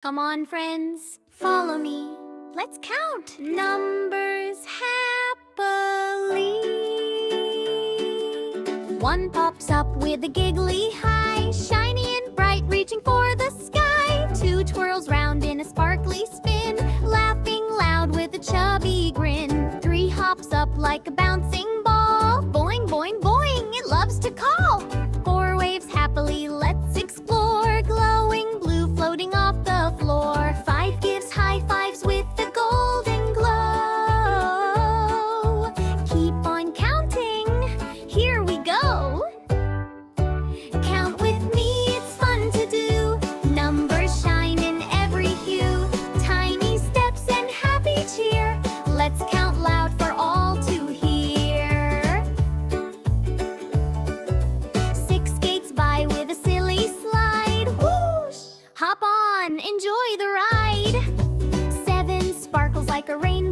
Come on, friends, follow me. Let's count numbers happily. One pops up with a giggly hi, shiny and bright, reaching for the sky. Two twirls round in a sparkly spin, laughing loud with a chubby grin. Three hops up like a bouncing ball, boing, boing, boing, it loves to call. Four waves happily, let's explore, glowing blue floating off the floor. Five gives high fives with a golden glow. Keep on counting, here we go. Count with me, it's fun to do. Numbers shine in every hue, tiny steps and happy cheer. Let's count loud for all to hear. Six skates by with a silly slide. Whoosh! Hop on, enjoy the ride. Seven sparkles like a rainbow.